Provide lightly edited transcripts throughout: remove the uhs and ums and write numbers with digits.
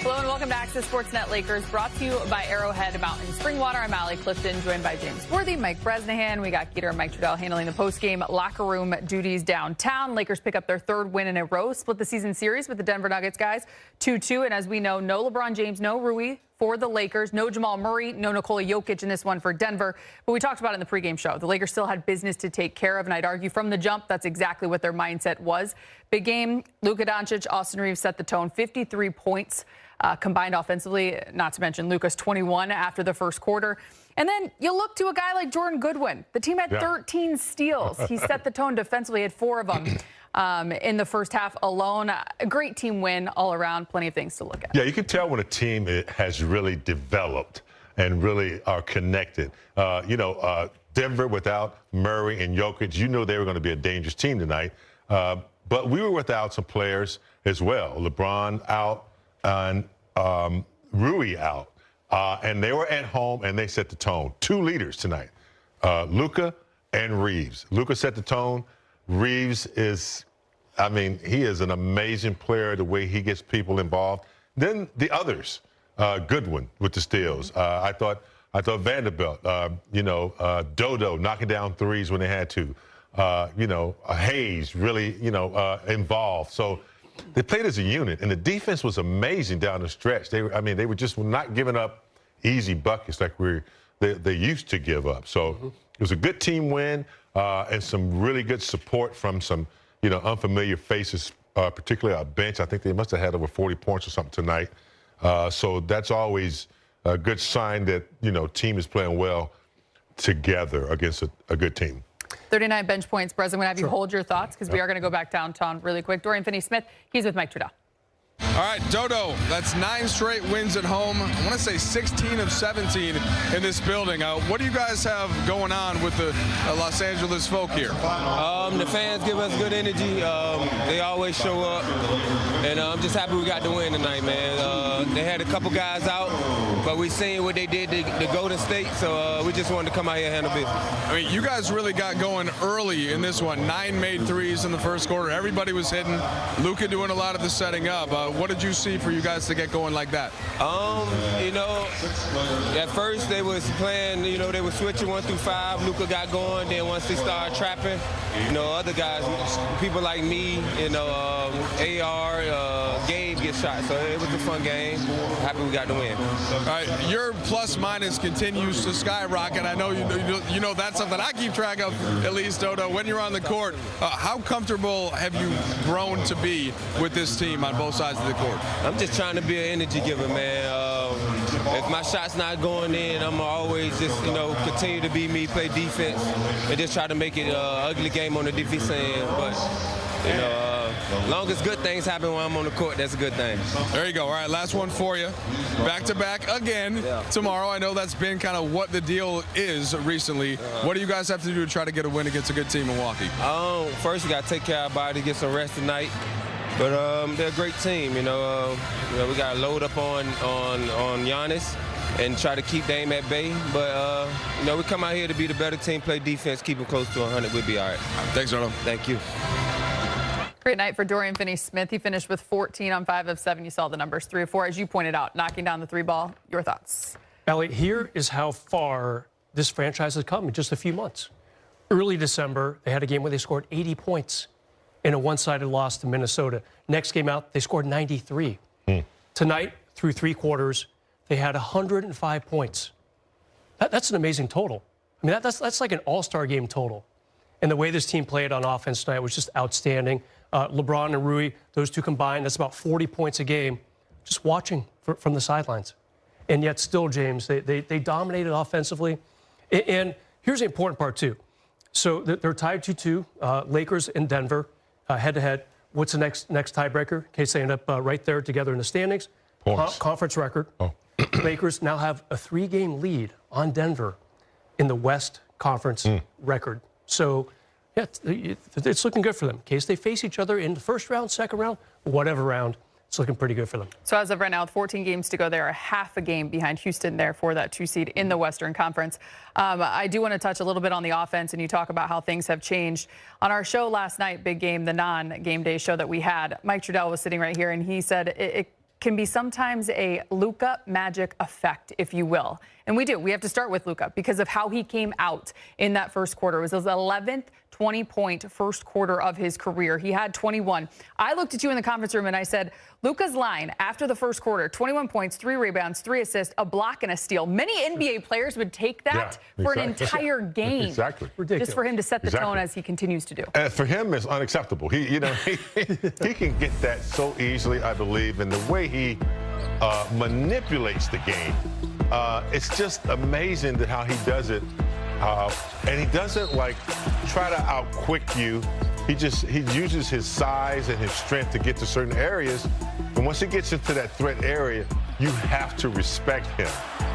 Hello and welcome back to Sportsnet Lakers, brought to you by Arrowhead Mountain Springwater. I'm Allie Clifton, joined by James Worthy, Mike Bresnahan. We got Geeter and Mike Trudell handling the postgame locker room duties downtown. Lakers pick up their third win in a row, split the season series with the Denver Nuggets guys 2-2. And as we know, no LeBron James, no Rui for the Lakers, no Jamal Murray, no Nikola Jokic in this one for Denver. But we talked about it in the pregame show. The Lakers still had business to take care of, and I'd argue from the jump, that's exactly what their mindset was. Big game, Luka Doncic, Austin Reaves set the tone, 53 points. Combined offensively, not to mention Luka's 21 after the first quarter. And then you look to a guy like Jordan Goodwin. The team had 13 steals. He set the tone defensively, had 4 of them in the first half alone. A great team win all around, plenty of things to look at. Yeah, you can tell when a team has really developed and really are connected. Denver without Murray and Jokic, you know they were going to be a dangerous team tonight. But we were without some players as well. LeBron out. And Rui out. And they were at home, and they set the tone. 2 leaders tonight, Luka and Reaves. Luka set the tone. Reaves is, he is an amazing player, the way he gets people involved. Then the others, Goodwin with the steals. I thought Vanderbilt, Dodo knocking down threes when they had to. Hayes really, involved. So they played as a unit, and the defense was amazing down the stretch. They were just not giving up easy buckets like they used to give up. So it was a good team win and some really good support from some, unfamiliar faces, particularly our bench. I think they must have had over 40 points or something tonight. So that's always a good sign that, team is playing well together against a good team. 39 bench points. Brez, I'm going to have you hold your thoughts because we are going to go back downtown really quick. Dorian Finney-Smith, he's with Mike Trudell. All right, Dodo, that's 9 straight wins at home. I want to say 16 of 17 in this building. What do you guys have going on with the Los Angeles folk here? The fans give us good energy. They always show up. And I'm just happy we got the win tonight, man. They had a couple guys out, but we seen what they did to Golden State, so we just wanted to come out here and handle business. You guys really got going early in this one. 9 made threes in the first quarter. Everybody was hitting. Luka doing a lot of the setting up. What did you see for you guys to get going like that? At first they was playing, they were switching 1 through 5. Luka got going. Then once they started trapping, other guys, people like me, AR, Gabe get shot. So it was a fun game. Happy we got the win. All right, your plus minus continues to skyrocket. I know you know that's something I keep track of, at least, Dodo. When you're on the court, how comfortable have you grown to be with this team on both sides of the court? I'm just trying to be an energy giver, man. If my shot's not going in, I'm always just, continue to be me, play defense, and just try to make it an ugly game on the defense end. But, as long as good things happen when I'm on the court, that's a good thing. There you go. All right, last one for you. Back-to-back again tomorrow. I know that's been kind of what the deal is recently. What do you guys have to do to try to get a win against a good team in Milwaukee? First, we got to take care of our body, get some rest tonight. But they're a great team, we got to load up on Giannis and try to keep Dame at bay. But, we come out here to be the better team, play defense, keep them close to 100. We'll be all right. Thanks, Dodo. Thank you. Great night for Dorian Finney-Smith. He finished with 14 on 5 of 7. You saw the numbers, 3 of 4, as you pointed out, knocking down the 3 ball. Your thoughts? Ellie, here is how far this franchise has come in just a few months. Early December, they had a game where they scored 80 points. In a one-sided loss to Minnesota. Next game out, they scored 93. Tonight, through 3 quarters, they had 105 points. That's an amazing total. That's like an all-star game total. And the way this team played on offense tonight was just outstanding. LeBron and Rui, those 2 combined, that's about 40 points a game. Just watching from the sidelines. And yet still, James, they dominated offensively. And here's the important part, too. So they're tied 2-2, Lakers and Denver. Head-to-head. What's the next tiebreaker? In case they end up right there together in the standings. Conference record. Lakers now have a 3-game lead on Denver in the West Conference record. So, yeah, it's looking good for them. In case they face each other in the first round, second round, whatever round, it's looking pretty good for them. So as of right now, with 14 games to go, they are half a game behind Houston there for that 2 seed in the Western Conference. I do want to touch a little bit on the offense, and you talk about how things have changed. On our show last night, Big Game, the non-game day show that we had, Mike Trudell was sitting right here, and he said can be sometimes a Luka magic effect, if you will. And we do. We have to start with Luka because of how he came out in that first quarter. It was his 11th 20-point first quarter of his career. He had 21. I looked at you in the conference room and I said, Luka's line after the first quarter, 21 points, 3 rebounds, 3 assists, a block and a steal. Many NBA players would take that for an entire game. Exactly. Just for him to set the tone as he continues to do. And for him, it's unacceptable. He can get that so easily, I believe, and the way he manipulates the game. It's just amazing that how he does it. And he doesn't like try to outquick you. He uses his size and his strength to get to certain areas. And once he gets into that threat area, you have to respect him.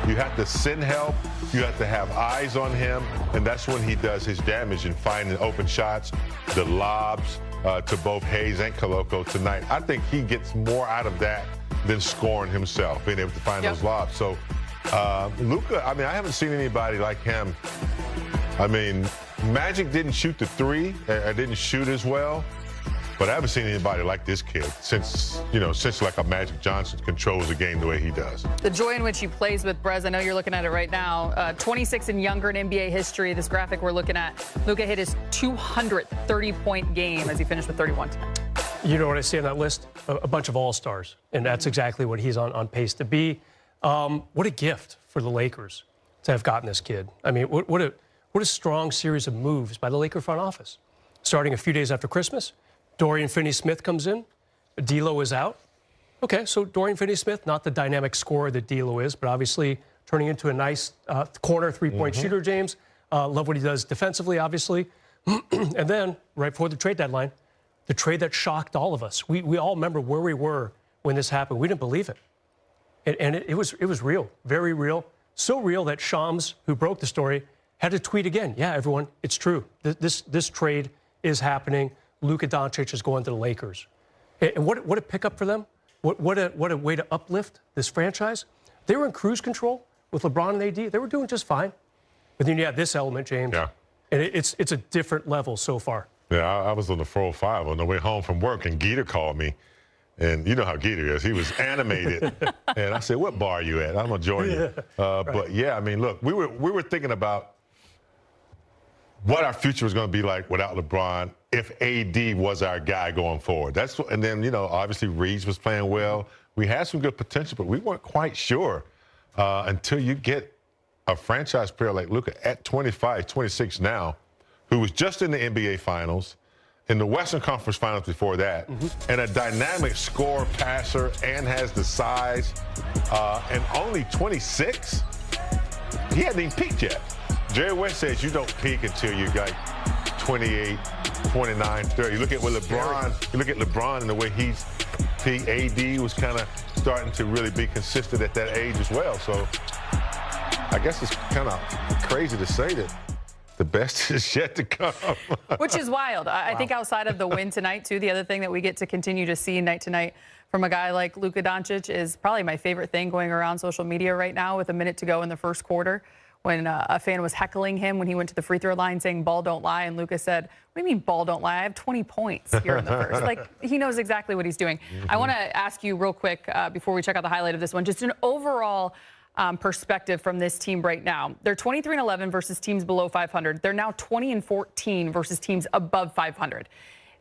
You have to send help. You have to have eyes on him. And that's when he does his damage in finding open shots, the lobs to both Hayes and Koloko tonight. I think he gets more out of that than scoring himself, being able to find those lobs. So Luka, I mean, I haven't seen anybody like him. I mean, Magic didn't shoot the 3, didn't shoot as well, but I haven't seen anybody like this kid since like a Magic Johnson controls the game the way he does. The joy in which he plays with Brez, I know you're looking at it right now. 26 and younger in NBA history. This graphic we're looking at, Luka hit his 200th 30-point game as he finished with 31 tonight. You know what I see on that list? A bunch of all-stars, and that's exactly what he's on pace to be. What a gift for the Lakers to have gotten this kid. I mean, what a strong series of moves by the Laker front office. Starting a few days after Christmas, Dorian Finney-Smith comes in. D'Lo is out. Okay, so Dorian Finney-Smith, not the dynamic scorer that D'Lo is, but obviously turning into a nice corner three-point shooter, James. Love what he does defensively, obviously. And then, right before the trade deadline, the trade that shocked all of us. We all remember where we were when this happened. We didn't believe it. And it was real, very real. So real that Shams, who broke the story, had to tweet again. Yeah, everyone, it's true. This trade is happening. Luka Doncic is going to the Lakers. And what a pickup for them. What a way to uplift this franchise. They were in cruise control with LeBron and AD. They were doing just fine. But then you have this element, James. Yeah. And it's a different level so far. Yeah, I was on the 405 on the way home from work, and Geeter called me. And you know how Geeter is. He was animated. And I said, what bar are you at? I'm going to join you. Right. But, yeah, I mean, look, we were thinking about what our future was going to be like without LeBron if AD was our guy going forward. And then, obviously Reaves was playing well. We had some good potential, but we weren't quite sure until you get a franchise player like Luka at 25, 26 now, who was just in the NBA Finals, in the Western Conference Finals before that, and a dynamic scorer, passer, and has the size, and only 26? He hadn't even peaked yet. Jerry West says you don't peak until you got 28, 29, 30. You look at LeBron and the way he's peaked. AD was kind of starting to really be consistent at that age as well. So I guess it's kind of crazy to say that the best is yet to come. Which is wild. I think outside of the win tonight, too, the other thing that we get to continue to see night to night from a guy like Luka Doncic is probably my favorite thing going around social media right now with a minute to go in the first quarter, when a fan was heckling him when he went to the free throw line saying, ball don't lie. And Luka said, what do you mean ball don't lie? I have 20 points here in the first. Like, he knows exactly what he's doing. I want to ask you real quick before we check out the highlight of this one, just an overall perspective from this team right now. They're 23-11 versus teams below 500. They're now 20-14 versus teams above 500.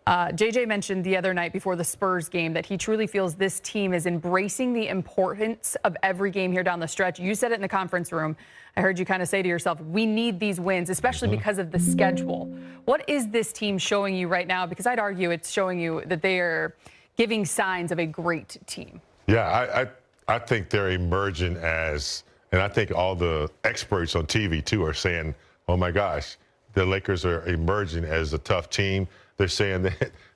JJ mentioned the other night before the Spurs game that he truly feels this team is embracing the importance of every game here down the stretch. You said it in the conference room. I heard you kind of say to yourself, we need these wins, especially because of the schedule. What is this team showing you right now? Because I'd argue it's showing you that they are giving signs of a great team. Yeah, I think they're emerging as, and I think all the experts on TV, too, are saying, oh, my gosh, the Lakers are emerging as a tough team. They're saying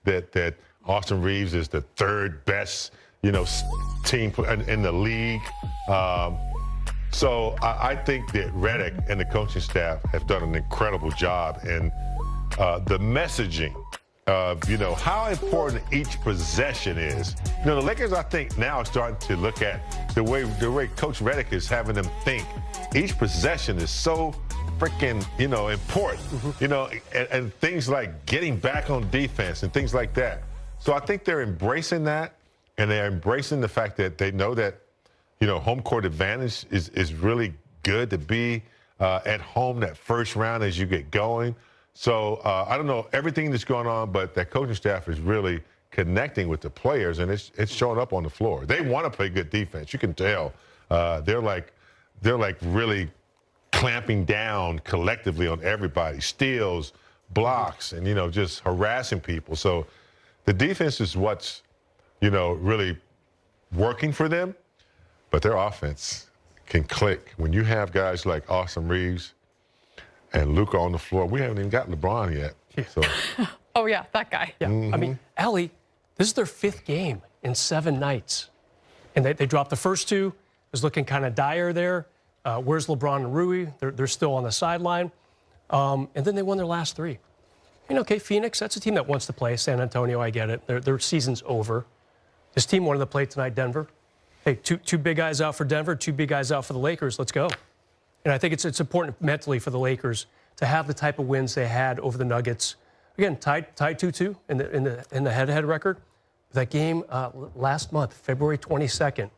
that Austin Reaves is the third best, team in the league. So I think that Redick and the coaching staff have done an incredible job in the messaging of, how important each possession is. The Lakers, I think, now are starting to look at the way Coach Redick is having them think. Each possession is so freaking, important, and things like getting back on defense and things like that. So I think they're embracing that. and they're embracing the fact that they know that, home court advantage is really good to be at home that first round as you get going. So I don't know everything that's going on, but that coaching staff is really connecting with the players, and it's showing up on the floor. They want to play good defense. You can tell. They're like really clamping down collectively on everybody, steals, blocks, and just harassing people. So the defense is what's really working for them, but their offense can click when you have guys like Austin Reaves and Luka on the floor. We haven't even got LeBron yet. So. Oh yeah, that guy. Yeah, I mean, Allie, this is their 5th game in 7 nights, and they dropped the first 2. It was looking kind of dire there. Where's LeBron and Rui? They're still on the sideline. And then they won their last 3. Okay, Phoenix, that's a team that wants to play. San Antonio, I get it. Their season's over. This team wanted to play tonight, Denver. Hey, two big guys out for Denver, 2 big guys out for the Lakers. Let's go. And I think it's important mentally for the Lakers to have the type of wins they had over the Nuggets. Again, tied 2-2 in the head-to-head record. That game last month, February 22nd,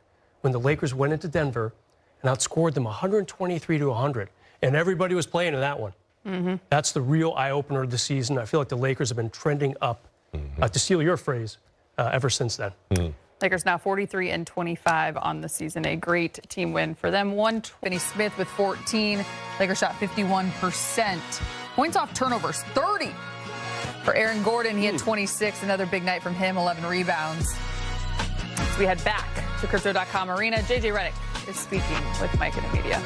when the Lakers went into Denver and outscored them 123-100, and everybody was playing in that one. That's the real eye-opener of the season. I feel like the Lakers have been trending up, to steal your phrase, ever since then. Lakers now 43-25 on the season. A great team win for them. Finney Smith with 14. Lakers shot 51%. Points off turnovers, 30. For Aaron Gordon, he had 26. Another big night from him, 11 rebounds. So we head back to Crypto.com Arena. JJ Redick is speaking with Mike in the media.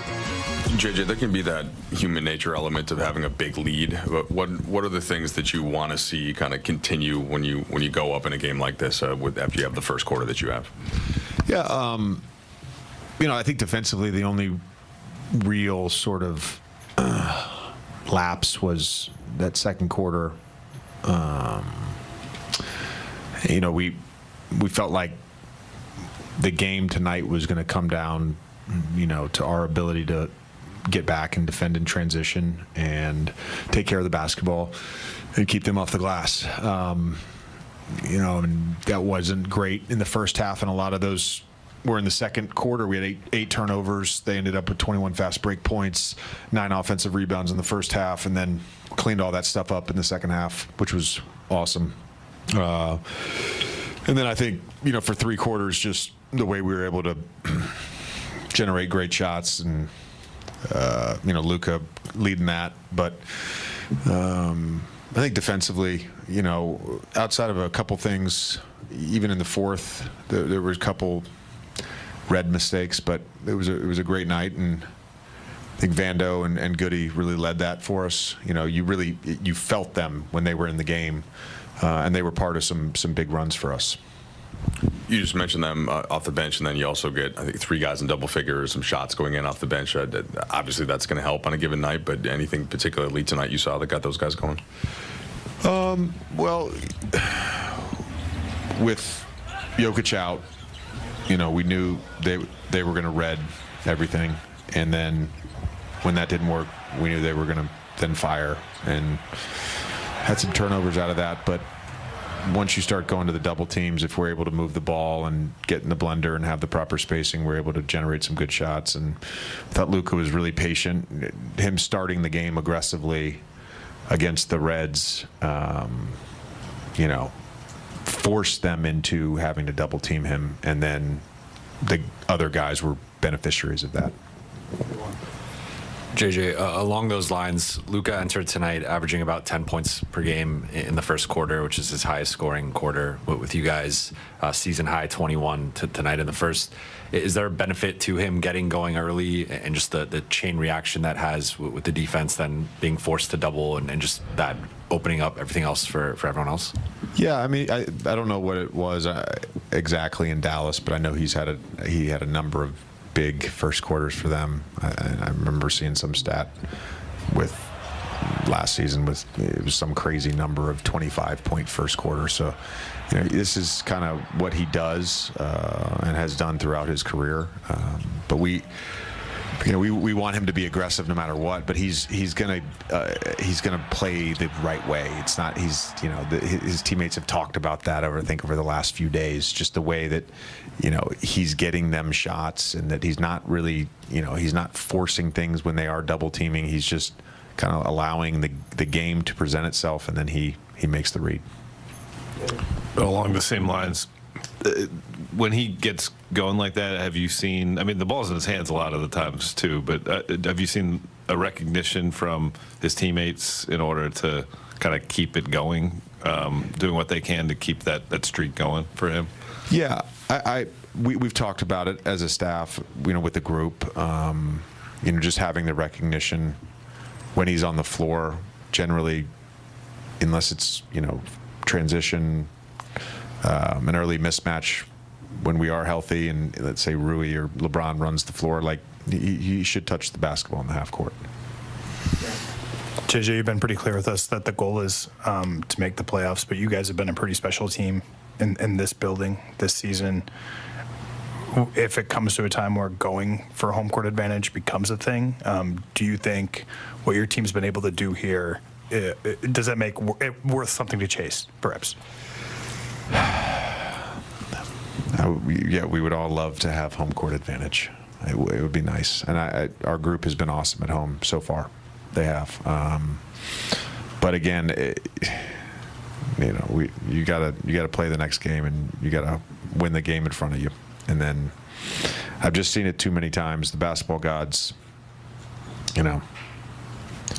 JJ, there can be that human nature element of having a big lead. But what are the things that you want to see kind of continue when you go up in a game like this after you have the first quarter that you have? Yeah, I think defensively the only real sort of lapse was that second quarter. We felt like the game tonight was going to come down, to our ability to get back and defend in transition and take care of the basketball and keep them off the glass. And that wasn't great in the first half, and a lot of those were in the second quarter. We had eight turnovers. They ended up with 21 fast break points, 9 offensive rebounds in the first half, and then cleaned all that stuff up in the second half, which was awesome. And then I think, for 3 quarters, just the way we were able to generate great shots and, Luka leading that. But I think defensively, outside of a couple things, even in the fourth, there was a couple red mistakes, but it was a great night, and I think Vando and Goody really led that for us. You felt them when they were in the game, and they were part of some big runs for us. You just mentioned them off the bench, and then you also get, I think, 3 guys in double figures, some shots going in off the bench. Obviously, that's going to help on a given night, but anything particularly tonight you saw that got those guys going? Well, with Jokic out, we knew they were going to red everything, and then when that didn't work, we knew they were going to then fire, and had some turnovers out of that. But once you start going to the double teams, if we're able to move the ball and get in the blender and have the proper spacing, we're able to generate some good shots. And I thought Luka was really patient. Him starting the game aggressively against the Reds, forced them into having to double team him, and then the other guys were beneficiaries of that. JJ, along those lines, Luka entered tonight averaging about 10 points per game in the first quarter, which is his highest scoring quarter. With you guys, season high 21 tonight in the first. Is there a benefit to him getting going early and just the chain reaction that has with the defense then being forced to double and just that opening up everything else for everyone else? Yeah, I mean, I don't know what it was exactly in Dallas, but I know he had a number of big first quarters for them. I remember seeing some stat with last season it was some crazy number of 25-point first quarter. So, this is kind of what he does and has done throughout his career. But we want him to be aggressive no matter what, but he's gonna play the right way. It's not his teammates have talked about that over the last few days, just the way that he's getting them shots, and that he's not really he's not forcing things when they are double teaming. He's just kind of allowing the game to present itself, and then he makes the read. Along the same lines, when he gets going like that, have you seen, I mean, the ball's in his hands a lot of the times too, but have you seen a recognition from his teammates in order to kind of keep it going, doing what they can to keep that streak going for him? Yeah, we've talked about it as a staff, with the group, just having the recognition when he's on the floor, generally, unless it's, transition, an early mismatch when we are healthy, and let's say Rui or LeBron runs the floor, like he should touch the basketball in the half court. JJ, you've been pretty clear with us that the goal is to make the playoffs, but you guys have been a pretty special team in this building this season. If it comes to a time where going for home court advantage becomes a thing, do you think what your team's been able to do here, does that make it worth something to chase, perhaps? Yeah, we would all love to have home court advantage. It would be nice, and our group has been awesome at home so far. They have, but again, you gotta play the next game, and you gotta win the game in front of you. And then I've just seen it too many times. The basketball gods,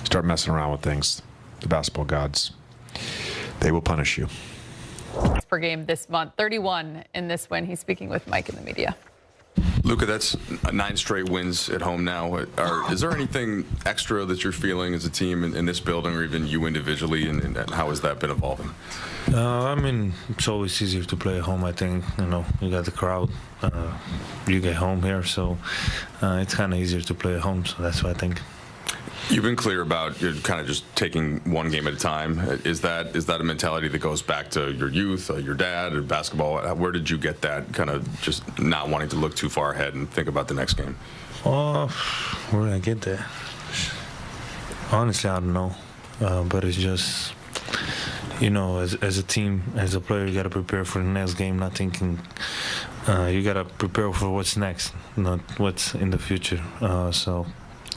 start messing around with things. The basketball gods, they will punish you. Per game this month, 31 in this win. He's speaking with Mike in the media. Luka, that's 9 straight wins at home now. Is there anything extra that you're feeling as a team in this building, or even you individually, and how has that been evolving? I mean, it's always easier to play at home, I think. You got the crowd. You get home here, so it's kind of easier to play at home, so that's what I think. You've been clear about you're kind of just taking one game at a time. Is that a mentality that goes back to your youth, your dad, or basketball? Where did you get that kind of just not wanting to look too far ahead and think about the next game? Where did I get that? Honestly, I don't know. But it's just, as a team, as a player, you got to prepare for the next game, not thinking you got to prepare for what's next, not what's in the future. So,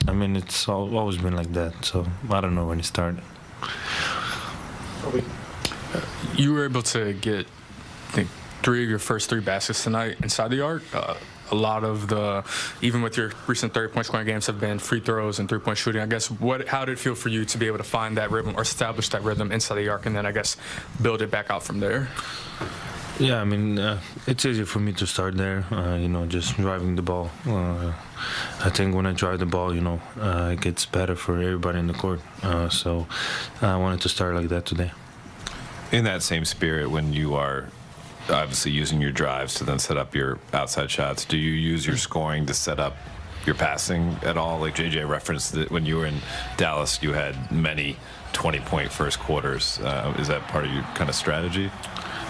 I mean, it's always been like that, so I don't know when it started. You were able to get, I think, 3 of your first 3 baskets tonight inside the arc. A lot of even with your recent 30-point scoring games, have been free throws and 3-point shooting. I guess, how did it feel for you to be able to find that rhythm or establish that rhythm inside the arc, and then, I guess, build it back out from there? Yeah, I mean, it's easier for me to start there, just driving the ball. I think when I drive the ball, it gets better for everybody in the court. So I wanted to start like that today. In that same spirit, when you are obviously using your drives to then set up your outside shots, do you use your scoring to set up your passing at all? Like JJ referenced that when you were in Dallas, you had many 20-point first quarters. Is that part of your kind of strategy?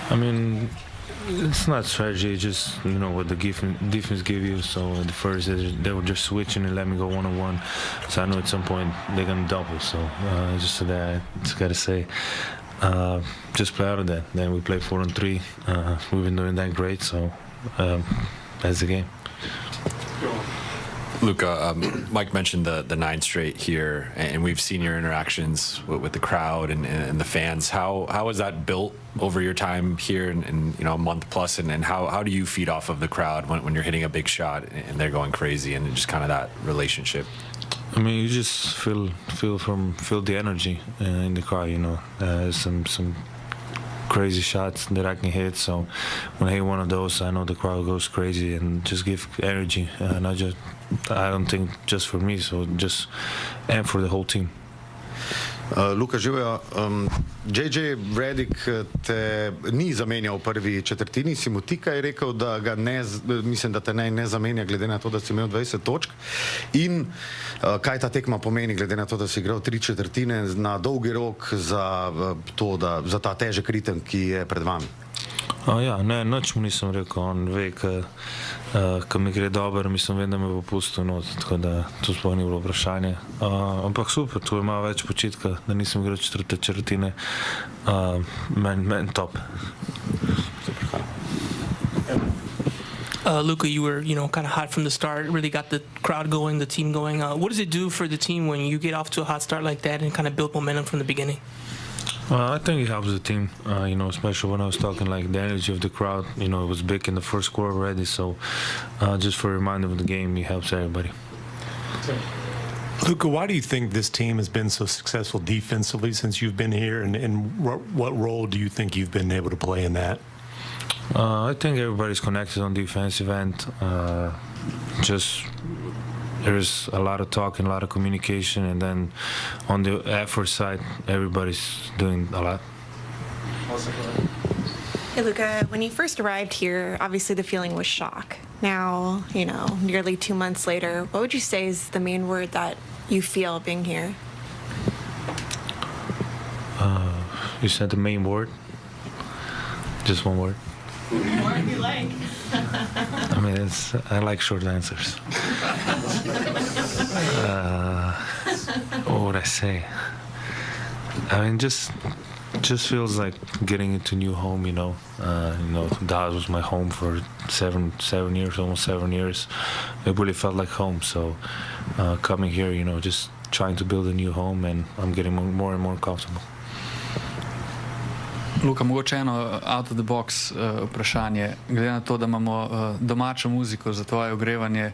I mean, it's not strategy, it's just, what the defense give you. So at the first, they were just switching and let me go one-on-one. So I know at some point they're going to double. So just so that, I just got to say, just play out of that. Then we play 4-on-3. We've been doing that great, so that's the game. Luka, Mike mentioned the 9 straight here, and we've seen your interactions with the crowd and the fans. How has that built over your time here in a month plus, and how do you feed off of the crowd when you're hitting a big shot and they're going crazy, and just kind of that relationship? I mean, you just feel the energy in the crowd. Some crazy shots that I can hit. So when I hit one of those, I know the crowd goes crazy and just give energy. And I don't think just for me, so and for the whole team. Luka, živijo. JJ Redick te ni zamenjal v prvi četrtini, si mu ti kaj rekel, da ga mislim, da te ne zamenja glede na to, da si imel 20 točk, in kaj ta tekma pomeni glede na to, da si igral 3 četrtine na dolgi rok za ta težek ritem, ki je pred vami? Ja, ne, nič mu nisem rekel. On ve, ko mi gre dobro, mislim, vem, da me bo pustil not, tako da to sploh ni bilo vprašanje. Ampak super, tu je malo več počitka, da nisem igral četrte četrtine. Men top. Luka, you were, kind of hot from the start, really got the crowd going, the team going. What does it do for the team when you get off to a hot start like that and kind of build momentum from the beginning? I think it helps the team, especially when I was talking like the energy of the crowd. It was big in the first quarter already, so just for a reminder of the game, it helps everybody. Luka, why do you think this team has been so successful defensively since you've been here, and what role do you think you've been able to play in that? I think everybody's connected on defensive end. There's a lot of talk and a lot of communication, and then on the effort side, everybody's doing a lot. Hey, Luka, when you first arrived here, obviously the feeling was shock. Now, nearly 2 months later, what would you say is the main word that you feel being here? You said the main word? Just one word? More if you like. I mean, I like short answers. What would I say? I mean, just feels like getting into a new home. Dallas was my home for seven years, almost 7 years. It really felt like home. So coming here, just trying to build a new home, and I'm getting more and more comfortable. Luka, mogoče eno out of the box vprašanje. Glede na to, da imamo domačo muziko za tvoje ogrevanje,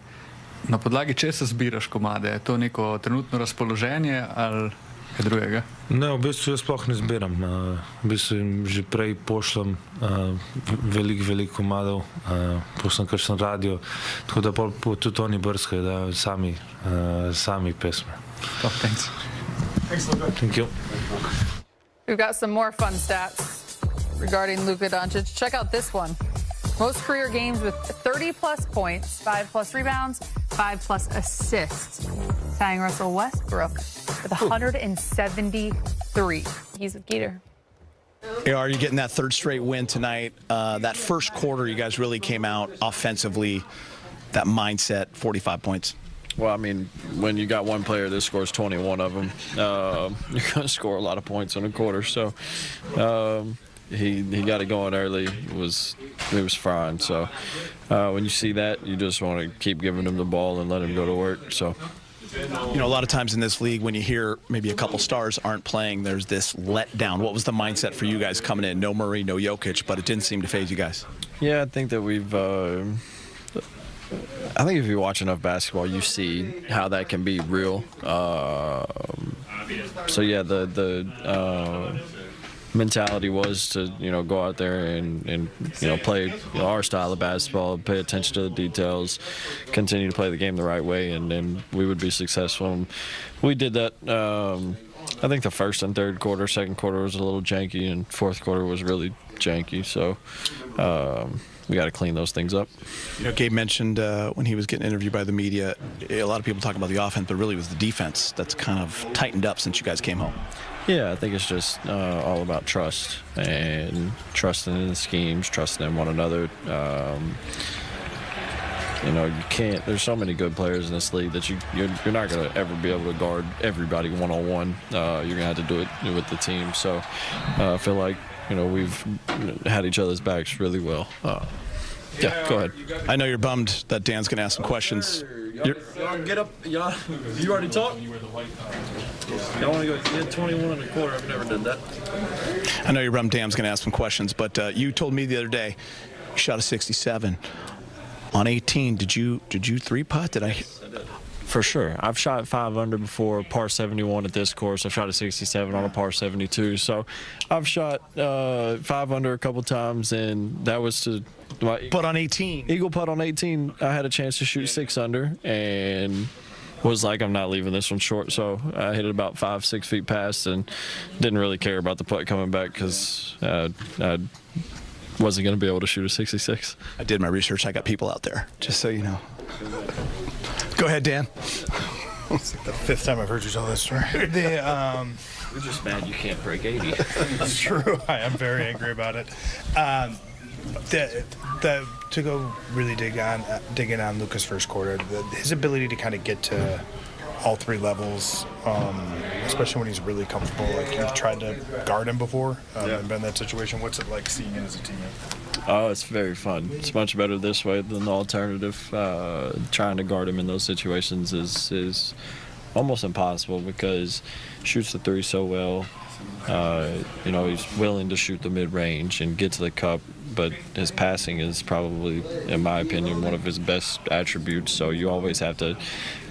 na podlagi česa zbiraš komade? Je to neko trenutno razpoloženje ali kaj drugega? Ne, v bistvu jaz sploh ne zbiram. V bistvu jim že prej pošljem veliko komadov, pošljem kakšen radio, tako da tudi oni brskajo, da sami pesme. Oh, thanks. Thanks, Luka. Thank you. We've got some more fun stats regarding Luka Doncic. Check out this one. Most career games with 30-plus points, 5-plus rebounds, 5-plus assists. Tying Russell Westbrook with 173. He's with Geeter. Are you getting that third straight win tonight? That first quarter, you guys really came out offensively. That mindset, 45 points. Well, I mean, when you got one player that scores 21 of them, you're going to score a lot of points in a quarter. So he got it going early. It was fine. So when you see that, you just want to keep giving him the ball and let him go to work. So. A lot of times in this league, when you hear maybe a couple stars aren't playing, there's this letdown. What was the mindset for you guys coming in? No Murray, no Jokic, but it didn't seem to faze you guys. Yeah, I think that I think if you watch enough basketball, you see how that can be real. So yeah, the mentality was to go out there and play our style of basketball, pay attention to the details, continue to play the game the right way, and then we would be successful. And we did that. I think the first and third quarter, second quarter was a little janky, and fourth quarter was really janky. So. We got to clean those things up. Gabe mentioned when he was getting interviewed by the media, a lot of people talk about the offense, but really it was the defense that's kind of tightened up since you guys came home. Yeah, I think it's just all about trust and trusting in the schemes, trusting in one another. You can't. There's so many good players in this league that you're not going to ever be able to guard everybody one-on-one. You're going to have to do it with the team. So I feel like. We've had each other's backs really well. Yeah, go ahead. I know you're bummed that Dan's going to ask some questions. Y'all get up. Y'all, you already talked? Y'all want to go? You had 21 and a quarter. I've never done that. I know you're bummed Dan's going to ask some questions, but you told me the other day you shot a 67. On 18, did you three-putt? Did I? For sure. I've shot 5 under before, par 71 at this course. I've shot a 67 on a par 72. So I've shot 5 under a couple times, and that was to But on 18. Eagle putt on 18, I had a chance to shoot 6 under, and was like, I'm not leaving this one short. So I hit it about 5-6 feet past, and didn't really care about the putt coming back because I wasn't going to be able to shoot a 66. I did my research. I got people out there, just so you know. Go ahead, Dan. It's like the 5th time I've heard you tell this story. We're just mad you can't break 80. It's true. I am very angry about it. To go really dig in on Luka's first quarter, his ability to kind of get to all three levels, especially when he's really comfortable. Like, you've tried to guard him before and been in that situation. What's it like seeing him as a teammate? Oh, it's very fun. It's much better this way than the alternative. Trying to guard him in those situations is almost impossible because he shoots the three so well. He's willing to shoot the mid-range and get to the cup, but his passing is probably, in my opinion, one of his best attributes. So you always have to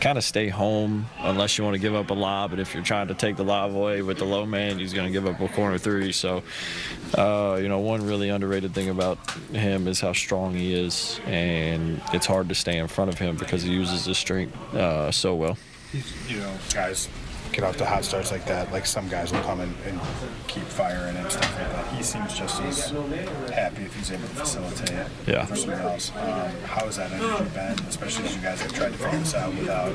kind of stay home unless you want to give up a lob. But if you're trying to take the lob away with the low man, he's going to give up a corner three. So, one really underrated thing about him is how strong he is, and it's hard to stay in front of him because he uses his strength so well. Guys get off to hot starts like that. Like, some guys will come and keep firing and stuff like that. He seems just as happy if he's able to facilitate it for someone else. How has that energy been, especially as you guys have tried to figure this out without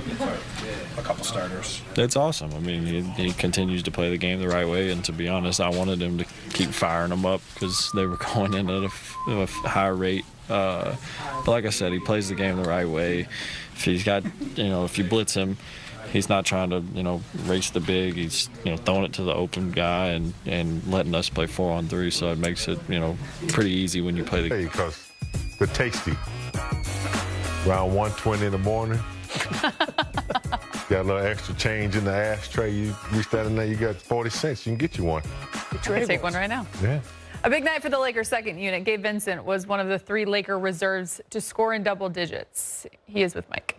a couple starters? It's awesome. I mean, he continues to play the game the right way, and to be honest, I wanted him to keep firing them up because they were going in at a high rate. But like I said, he plays the game the right way. If he's got, if you blitz him, he's not trying to, race the big. He's, throwing it to the open guy and letting us play 4-on-3. So it makes it, pretty easy when you play the game. Because the tasty, around 1:20 in the morning, got a little extra change in the ashtray. You reach that in there, you got 40 cents. You can get you one. Take one right now. Yeah. A big night for the Lakers' second unit. Gabe Vincent was one of the 3 Laker reserves to score in double digits. He is with Mike.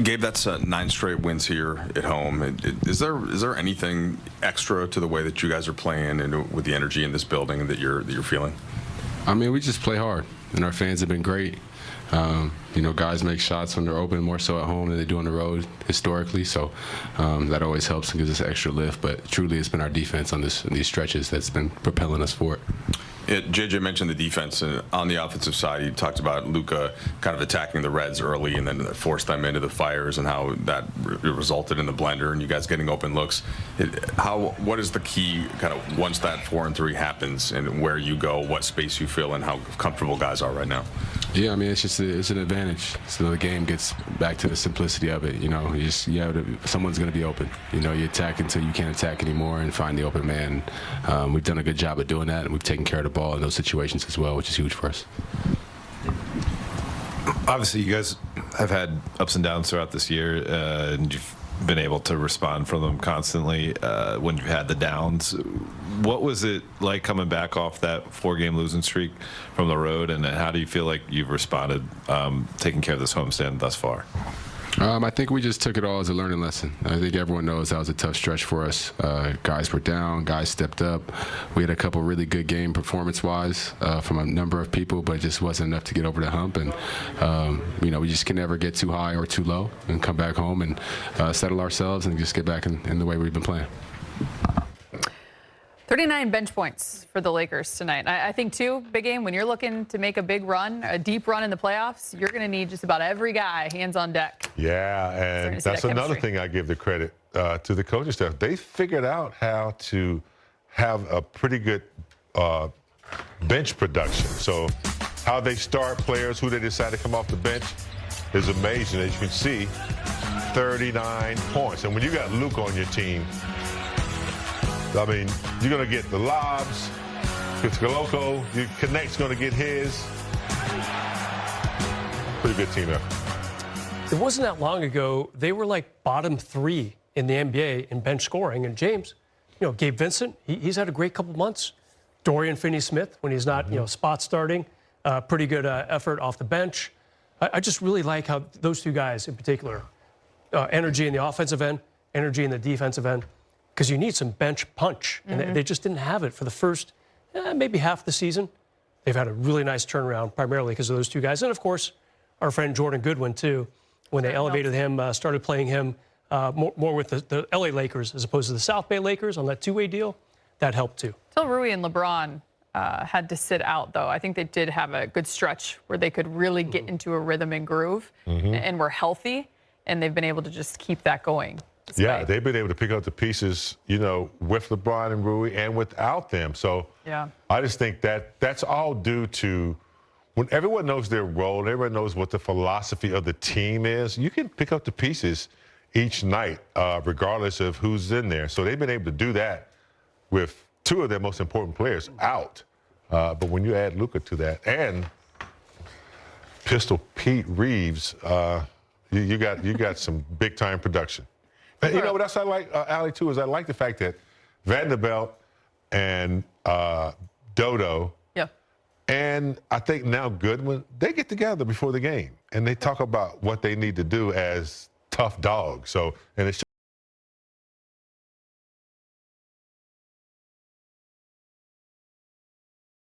Gabe, that's 9 straight wins here at home. Is there anything extra to the way that you guys are playing and with the energy in this building that you're feeling? I mean, we just play hard, and our fans have been great. Guys make shots when they're open more so at home than they do on the road historically. So that always helps and gives us extra lift. But truly, it's been our defense on these stretches that's been propelling us forward. JJ mentioned the defense, and on the offensive side, he talked about Luka kind of attacking the Reds early and then forced them into the fires and how that resulted in the blender and you guys getting open looks. What is the key kind of once that 4-on-3 happens and where you go, what space you feel, and how comfortable guys are right now? Yeah, I mean, it's an advantage. So the game gets back to the simplicity of it. Someone's going to be open. You attack until you can't attack anymore and find the open man. We've done a good job of doing that, and we've taken care of the ball in those situations as well, which is huge for us. Obviously, you guys have had ups and downs throughout this year, and you've been able to respond from them constantly when you've had the downs. What was it like coming back off that 4-game losing streak from the road, and how do you feel like you've responded taking care of this homestand thus far? I think we just took it all as a learning lesson. I think everyone knows that was a tough stretch for us. Guys were down, guys stepped up. We had a couple really good game performance-wise from a number of people, but it just wasn't enough to get over the hump. And, we just can never get too high or too low and come back home and settle ourselves and just get back in the way we've been playing. 39 bench points for the Lakers tonight. I think, too, Big Game, when you're looking to make a big run, a deep run in the playoffs, you're going to need just about every guy hands on deck. Yeah, and that's another thing I give the credit to the coaching staff. They figured out how to have a pretty good bench production. So how they start players, who they decide to come off the bench is amazing. As you can see, 39 points. And when you got Luka on your team, I mean, you're going to get the lobs. It's Galoko. Your Connect's going to get his. Pretty good team effort. It wasn't that long ago, they were like bottom 3 in the NBA in bench scoring. And James, Gabe Vincent, he's had a great couple months. Dorian Finney-Smith, when he's not, spot starting, pretty good effort off the bench. I just really like how those 2 guys in particular, energy in the offensive end, energy in the defensive end, because you need some bench punch. And they just didn't have it for the first maybe half the season. They've had a really nice turnaround, primarily because of those 2 guys. And, of course, our friend Jordan Goodwin, too, when they elevated him, started playing him more with the L.A. Lakers as opposed to the South Bay Lakers on that 2-way deal. That helped, too. Till Rui and LeBron had to sit out, though. I think they did have a good stretch where they could really get into a rhythm and groove and were healthy, and they've been able to just keep that going Yeah, they've been able to pick up the pieces, you know, with LeBron and Rui and without them. So yeah, I just think that that's all due to when everyone knows their role, everyone knows what the philosophy of the team is, you can pick up the pieces each night, regardless of who's in there. So they've been able to do that with two of their most important players out. But when you add Luka to that and Pistol Pete Reaves, you got some big time production. And you know what else I like, Allie, too, is I like the fact that Vanderbilt and Dodo, and I think now Goodwin, they get together before the game and they talk about what they need to do as tough dogs. So, and it shows